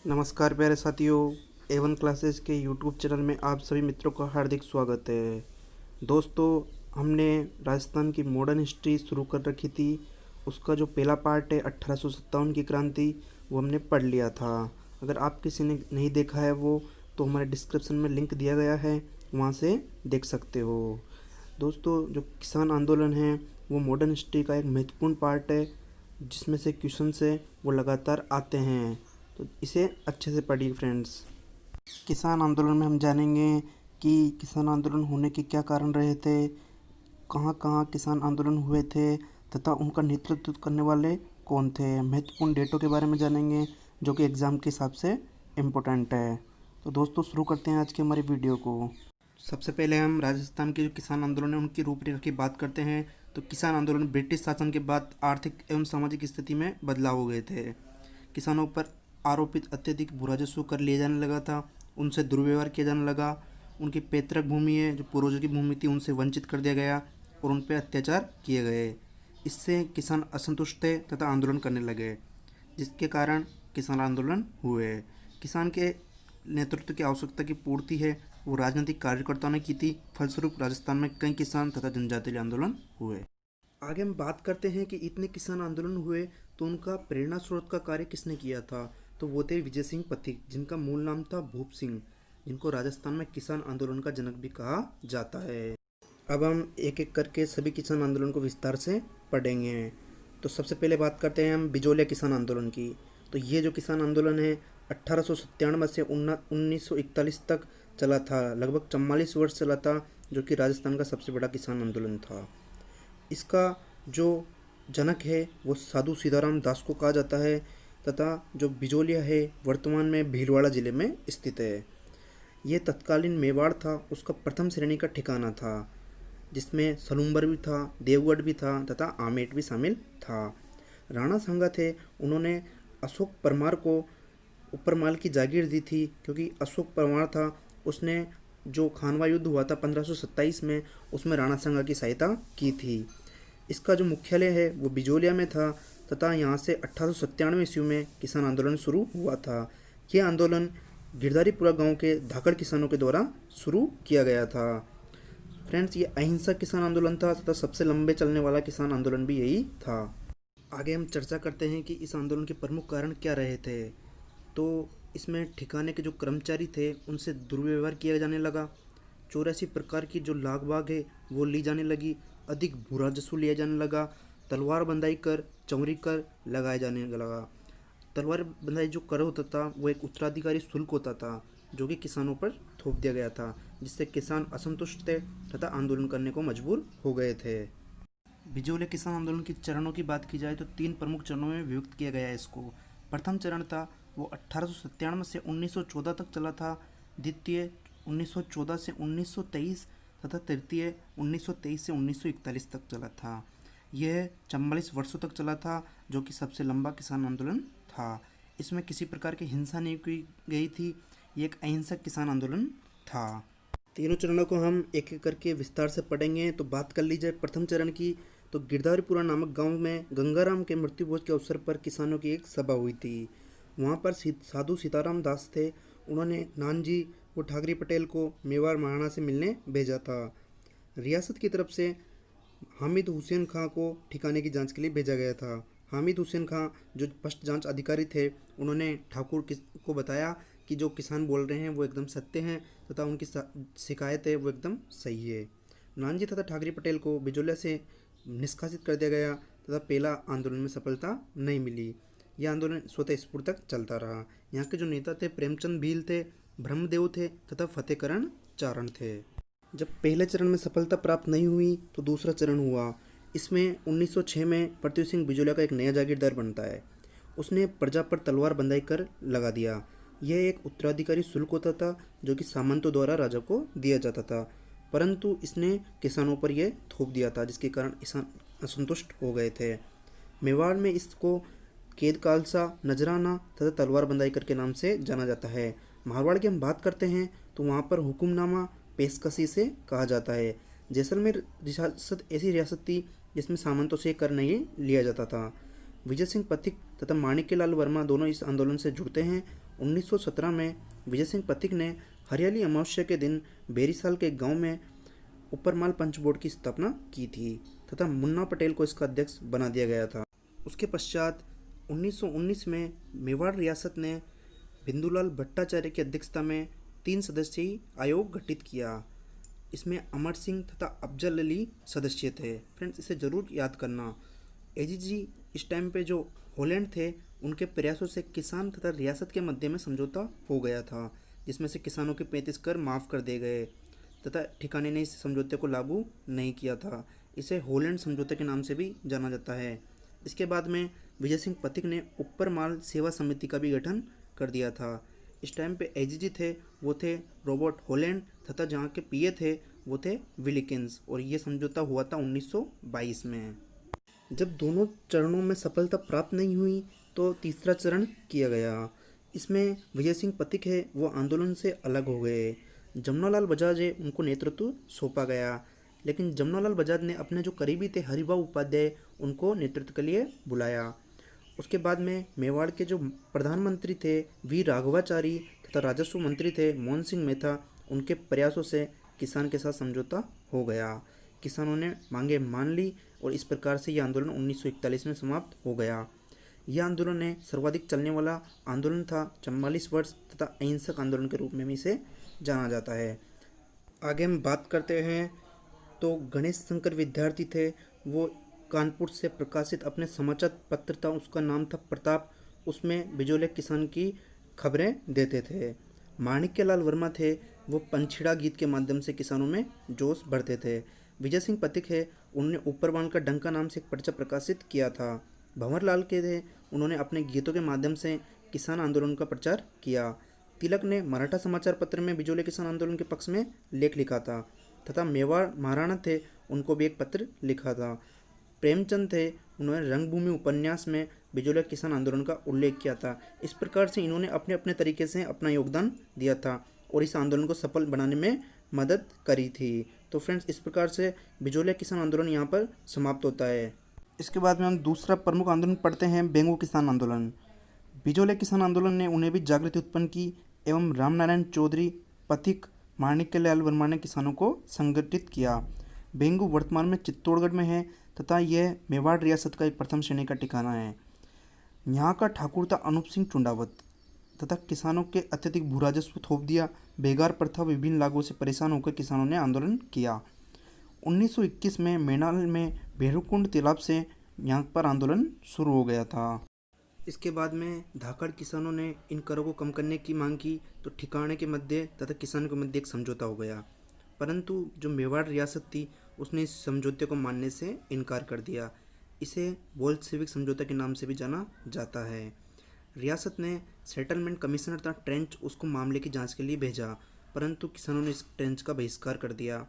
नमस्कार प्यारे साथियों, एवन क्लासेस के यूट्यूब चैनल में आप सभी मित्रों का हार्दिक स्वागत है। दोस्तों, हमने राजस्थान की मॉडर्न हिस्ट्री शुरू कर रखी थी। उसका जो पहला पार्ट है 1857 की क्रांति, वो हमने पढ़ लिया था। अगर आप किसी ने नहीं देखा है वो, तो हमारे डिस्क्रिप्शन में लिंक दिया गया है, वहाँ से देख सकते हो। दोस्तों, जो किसान आंदोलन है वो मॉडर्न हिस्ट्री का एक महत्वपूर्ण पार्ट है, जिसमें से क्वेश्चंस है वो लगातार आते हैं, तो इसे अच्छे से पढ़िए फ्रेंड्स। किसान आंदोलन में हम जानेंगे कि किसान आंदोलन होने के क्या कारण रहे थे, कहाँ कहाँ किसान आंदोलन हुए थे तथा उनका नेतृत्व करने वाले कौन थे। महत्वपूर्ण डेटों के बारे में जानेंगे जो कि एग्ज़ाम के हिसाब से इम्पोर्टेंट है। तो दोस्तों, शुरू करते हैं आज की हमारी वीडियो को। सबसे पहले हम राजस्थान के जो किसान आंदोलन है उनकी रूपरेखा की बात करते हैं। तो किसान आंदोलन ब्रिटिश शासन के बाद आर्थिक एवं सामाजिक स्थिति में बदलाव हो गए थे। किसानों पर आरोपित अत्यधिक भू राजस्व कर लिया जाने लगा था, उनसे दुर्व्यवहार किया जाने लगा। उनकी पैतृक भूमि है, जो पूर्वजों की भूमि थी, उनसे वंचित कर दिया गया और उन पर अत्याचार किए गए। इससे किसान असंतुष्ट थे तथा आंदोलन करने लगे, जिसके कारण किसान आंदोलन हुए। किसान के नेतृत्व की आवश्यकता की पूर्ति है वो राजनीतिक कार्यकर्ताओं ने की थी। फलस्वरूप राजस्थान में कई किसान तथा जनजातीय आंदोलन हुए। आगे हम बात करते हैं कि इतने किसान आंदोलन हुए तो उनका प्रेरणा स्रोत का कार्य किसने किया था। तो वो थे विजय सिंह पथिक, जिनका मूल नाम था भूप सिंह, जिनको राजस्थान में किसान आंदोलन का जनक भी कहा जाता है। अब हम एक एक करके सभी किसान आंदोलन को विस्तार से पढ़ेंगे। तो सबसे पहले बात करते हैं हम बिजोलिया किसान आंदोलन की। तो ये जो किसान आंदोलन है 1897 से 1941 तक चला था, लगभग 44 वर्ष चला था, जो कि राजस्थान का सबसे बड़ा किसान आंदोलन था। इसका जो जनक है वो साधु सीताराम दास को कहा जाता है तथा जो बिजोलिया है वर्तमान में भीलवाड़ा ज़िले में स्थित है। ये तत्कालीन मेवाड़ था, उसका प्रथम श्रेणी का ठिकाना था, जिसमें सलूम्बर भी था, देवगढ़ भी था तथा आमेट भी शामिल था। राणा सांगा थे, उन्होंने अशोक परमार को ऊपर माल की जागीर दी थी, क्योंकि अशोक परमार था उसने जो खानवा युद्ध हुआ था 1527 में, उसमें राणा सांगा की सहायता की थी। इसका जो मुख्यालय है वो बिजोलिया में था तथा यहाँ से 1897 ईस्वी में किसान आंदोलन शुरू हुआ था। यह आंदोलन गिरधारीपुरा गांव के धाकड़ किसानों के द्वारा शुरू किया गया था। फ्रेंड्स, ये अहिंसक किसान आंदोलन था तथा सबसे लंबे चलने वाला किसान आंदोलन भी यही था। आगे हम चर्चा करते हैं कि इस आंदोलन के प्रमुख कारण क्या रहे थे। तो इसमें ठिकाने के जो कर्मचारी थे उनसे दुर्व्यवहार किया जाने लगा। 84 प्रकार की जो लाग बाग है वो ली जाने लगी। अधिक भू राजस्व लिया जाने लगा। तलवार बंधाई कर, चौरी कर लगाया जाने लगा। तलवार बंधाई जो कर होता था वो एक उत्तराधिकारी शुल्क होता था, जो कि किसानों पर थोप दिया गया था, जिससे किसान असंतुष्ट थे तथा आंदोलन करने को मजबूर हो गए थे। बिजोलिया किसान आंदोलन के चरणों की बात की जाए तो 3 प्रमुख चरणों में विभक्त किया गया है इसको। प्रथम चरण था वो 1897 से 1914 तक चला था। द्वितीय 1914 से 1923 तथा तृतीय 1923 से 1941 तक चला था। यह 44 वर्षों तक चला था, जो कि सबसे लंबा किसान आंदोलन था। इसमें किसी प्रकार की हिंसा नहीं की गई थी। ये एक अहिंसक किसान आंदोलन था। तीनों चरणों को हम एक एक करके विस्तार से पढ़ेंगे। तो बात कर ली जाए प्रथम चरण की, तो गिरधारीपुरा नामक गांव में गंगाराम के मृत्यु भोज के अवसर पर किसानों की एक सभा हुई थी। वहां पर साधु सीताराम दास थे, उन्होंने नानजी व ठाकरे पटेल को मेवाड़ महाराणा से मिलने भेजा था। रियासत की तरफ से हामिद हुसैन खां को ठिकाने की जांच के लिए भेजा गया था। हामिद हुसैन खां जो फर्स्ट जांच अधिकारी थे, उन्होंने ठाकुर को बताया कि जो किसान बोल रहे हैं वो एकदम सत्य हैं तथा उनकी शिकायत है वो एकदम सही है। नानजी तथा ठाकरे पटेल को बिजोलिया से निष्कासित कर दिया गया तथा पहला आंदोलन में सफलता नहीं मिली। यह आंदोलन स्वतः स्फूर्त तक चलता रहा। यहाँ के जो नेता थे प्रेमचंद भील थे, ब्रह्मदेव थे तथा फतेहकरण चारण थे। जब पहले चरण में सफलता प्राप्त नहीं हुई तो दूसरा चरण हुआ। इसमें 1906 में पृथ्वी सिंह बिजोलिया का एक नया जागीरदार बनता है। उसने प्रजा पर तलवार बंधाई कर लगा दिया। यह एक उत्तराधिकारी शुल्क होता था, जो कि सामंतों द्वारा राजा को दिया जाता था, परंतु इसने किसानों पर यह थोप दिया था, जिसके कारण किसान असंतुष्ट हो गए थे। मेवाड़ में इसको कैद खालसा, नजराना तथा तलवार बंधाई कर के नाम से जाना जाता है। मारवाड़ की हम बात करते हैं तो वहाँ पर हुक्मनामा पेशकशी से कहा जाता है। जैसलमेर रियासत ऐसी रियासत थी जिसमें सामंतों से कर नहीं लिया जाता था। विजय सिंह पथिक तथा माणिक्यलाल वर्मा दोनों इस आंदोलन से जुड़ते हैं 1917 में विजय सिंह पथिक ने हरियाली अमावस्या के दिन बेरीसाल के गांव में ऊपरमाल पंच बोर्ड की स्थापना की थी तथा मुन्ना पटेल को इसका अध्यक्ष बना दिया गया था। उसके पश्चात 1919 में मेवाड़ रियासत ने बिंदुलाल भट्टाचार्य की अध्यक्षता में 3 सदस्यीय आयोग गठित किया। इसमें अमर सिंह तथा अफजल अली सदस्य थे। फ्रेंड्स, इसे ज़रूर याद करना। एजीजी इस टाइम पे जो हॉलैंड थे उनके प्रयासों से किसान तथा रियासत के मध्य में समझौता हो गया था, जिसमें से किसानों के 35 कर माफ़ कर दिए गए तथा ठिकाने ने इस समझौते को लागू नहीं किया था। इसे हॉलैंड समझौते के नाम से भी जाना जाता है। इसके बाद में विजय सिंह पथिक ने ऊपरमाल सेवा समिति का भी गठन कर दिया था। इस टाइम पे एजीजी थे वो थे रॉबर्ट हॉलैंड तथा जहाँ के पीए थे वो थे विलिकिंस, और ये समझौता हुआ था 1922 में। जब दोनों चरणों में सफलता प्राप्त नहीं हुई तो तीसरा चरण किया गया। इसमें विजय सिंह पथिक है वो आंदोलन से अलग हो गए। जमनालाल बजाज है उनको नेतृत्व सौंपा गया, लेकिन जमनालाल बजाज ने अपने जो करीबी थे हरिभाऊ उपाध्याय उनको नेतृत्व के लिए बुलाया। उसके बाद में मेवाड़ के जो प्रधानमंत्री थे वी राघवाचारी तथा राजस्व मंत्री थे मोहन सिंह मेहता, उनके प्रयासों से किसान के साथ समझौता हो गया। किसानों ने मांगे मान ली और इस प्रकार से यह आंदोलन 1941 में समाप्त हो गया। यह आंदोलन ने सर्वाधिक चलने वाला आंदोलन था। 44 वर्ष तथा अहिंसक आंदोलन के रूप में भी इसे जाना जाता है। आगे हम बात करते हैं तो गणेश शंकर विद्यार्थी थे, वो कानपुर से प्रकाशित अपने समाचार पत्र था, उसका नाम था प्रताप। उसमें बिजोले किसान की खबरें देते थे। माणिक्यलाल वर्मा थे, वो पंछिड़ा गीत के माध्यम से किसानों में जोश भरते थे। विजय सिंह पथिक है, उन्होंने ऊपरवाल का डंका नाम से एक पर्चा प्रकाशित किया था। भंवरलाल के थे, उन्होंने अपने गीतों के माध्यम से किसान आंदोलन का प्रचार किया। तिलक ने मराठा समाचार पत्र में बिजोले किसान आंदोलन के पक्ष में लेख लिखा था तथा मेवाड़ महाराणा थे, उनको भी एक पत्र लिखा था। प्रेमचंद थे, उन्होंने रंगभूमि उपन्यास में बिजोले किसान आंदोलन का उल्लेख किया था। इस प्रकार से इन्होंने अपने अपने तरीके से अपना योगदान दिया था और इस आंदोलन को सफल बनाने में मदद करी थी। तो फ्रेंड्स, इस प्रकार से बिजोले किसान आंदोलन यहाँ पर समाप्त होता है। इसके बाद में हम दूसरा प्रमुख आंदोलन पढ़ते हैं, बेंगो किसान आंदोलन। बिजोले किसान आंदोलन ने उन्हें भी जागृति उत्पन्न की एवं रामनारायण चौधरी, पथिक, माणिक्यलाल वर्मा ने किसानों को संगठित किया। बेंगो वर्तमान में चित्तौड़गढ़ में है तथा यह मेवाड़ रियासत का एक प्रथम श्रेणी का ठिकाना है। यहाँ का ठाकुर था अनूप सिंह टुंडावत तथा किसानों के अत्यधिक भू राजस्व थोप दिया। बेगार प्रथा विभिन्न लागों से परेशान होकर किसानों ने आंदोलन किया। 1921 में मेनाल में भैरवकुंड तालाब से यहाँ पर आंदोलन शुरू हो गया था। इसके बाद में धाकड़ किसानों ने इन करों को कम करने की मांग की तो ठिकाने के मध्य तथा किसानों के मध्य एक समझौता हो गया, परंतु जो मेवाड़ रियासत थी उसने इस समझौते को मानने से इनकार कर दिया। इसे बोल्शेविक समझौता के नाम से भी जाना जाता है। रियासत ने सेटलमेंट कमिश्नर था ट्रेंच, उसको मामले की जांच के लिए भेजा, परंतु किसानों ने इस ट्रेंच का बहिष्कार कर दिया।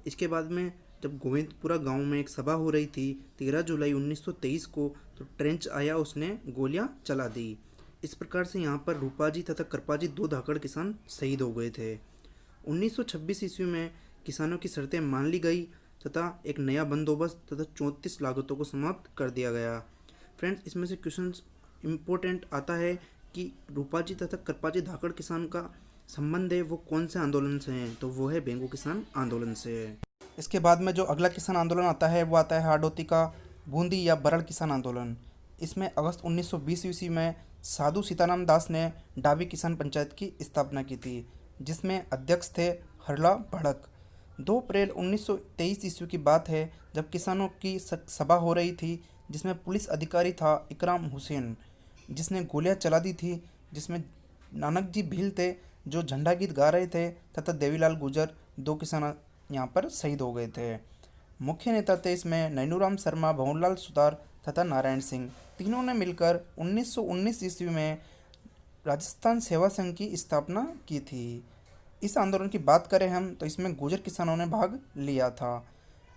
इसके बाद में जब गोविंदपुरा गांव में एक सभा हो रही थी 13 जुलाई 1923 को, तो ट्रेंच आया, उसने गोलियां चला दी। इस प्रकार से यहाँ पर रूपाजी तथा कृपाजी 2 धाकड़ किसान शहीद हो गए थे। 1926 ईस्वी में किसानों की शर्तें मान ली गई तथा एक नया बंदोबस्त तथा 34 लागतों को समाप्त कर दिया गया। फ्रेंड्स, इसमें से क्वेश्चन इम्पोर्टेंट आता है कि रूपाजी तथा कृपाजी धाकड़ किसान का संबंध है वो कौन से आंदोलन से है, तो वो है बेंगो किसान आंदोलन से है। इसके बाद में जो अगला किसान आंदोलन आता है वो आता है हाड़ौती का बूंदी या बरड़ किसान आंदोलन। इसमें अगस्त 1920 ईस्वी में साधु सीताराम दास ने डाबी किसान पंचायत की स्थापना की थी, जिसमें अध्यक्ष थे हरला भड़क। 2 अप्रैल 1923 ईस्वी की बात है जब किसानों की सभा हो रही थी, जिसमें पुलिस अधिकारी था इकराम हुसैन, जिसने गोलियां चला दी थी, जिसमें नानक जी भील थे जो झंडा गीत गा रहे थे तथा देवीलाल गुर्जर 2 किसान यहाँ पर शहीद हो गए थे। मुख्य नेता थे इसमें नैनूराम शर्मा, भंवरलाल सुतार तथा नारायण सिंह। तीनों ने मिलकर 1919 ईस्वी में राजस्थान सेवा संघ की स्थापना की थी। इस आंदोलन की बात करें हम तो इसमें गुर्जर किसानों ने भाग लिया था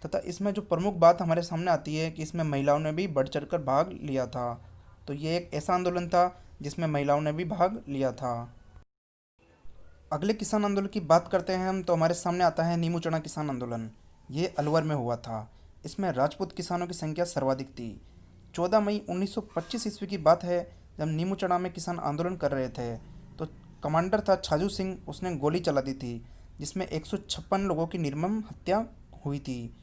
तथा इसमें जो प्रमुख बात हमारे सामने आती है कि इसमें महिलाओं ने भी बढ़ चढ़कर भाग लिया था। तो ये एक ऐसा आंदोलन था जिसमें महिलाओं ने भी भाग लिया था। अगले किसान आंदोलन की बात करते हैं हम तो हमारे सामने आता है नीमू चना किसान आंदोलन। ये अलवर में हुआ था। इसमें राजपूत किसानों की संख्या सर्वाधिक थी। 14 मई 1925 ईस्वी की बात है जब नीमू चना में किसान आंदोलन कर रहे थे कमांडर था छाजू सिंह, उसने गोली चला दी थी, जिसमें 156 लोगों की निर्मम हत्या हुई थी।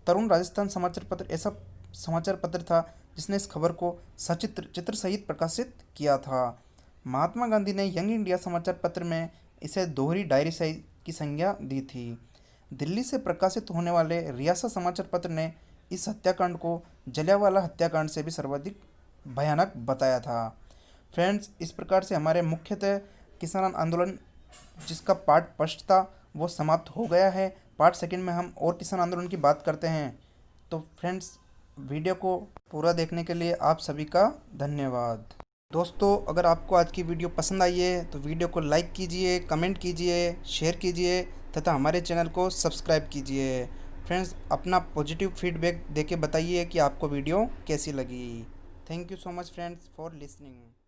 तरुण राजस्थान समाचार पत्र ऐसा समाचार पत्र था जिसने इस खबर को सचित्र चित्र सहित प्रकाशित किया था। महात्मा गांधी ने यंग इंडिया समाचार पत्र में इसे दोहरी डायरी साइज की संज्ञा दी थी। दिल्ली से प्रकाशित होने वाले रियासत समाचार पत्र ने इस हत्याकांड को जलियांवाला हत्याकांड से भी सर्वाधिक भयानक बताया था। फ्रेंड्स, इस प्रकार से हमारे मुख्यतः किसान आंदोलन जिसका पार्ट फर्स्ट था वो समाप्त हो गया है। पार्ट सेकंड में हम और किसान आंदोलन की बात करते हैं। तो फ्रेंड्स, वीडियो को पूरा देखने के लिए आप सभी का धन्यवाद। दोस्तों, अगर आपको आज की वीडियो पसंद आई है तो वीडियो को लाइक कीजिए, कमेंट कीजिए, शेयर कीजिए तथा हमारे चैनल को सब्सक्राइब कीजिए। फ्रेंड्स, अपना पॉजिटिव फीडबैक देके बताइए कि आपको वीडियो कैसी लगी। Thank you so much friends for listening.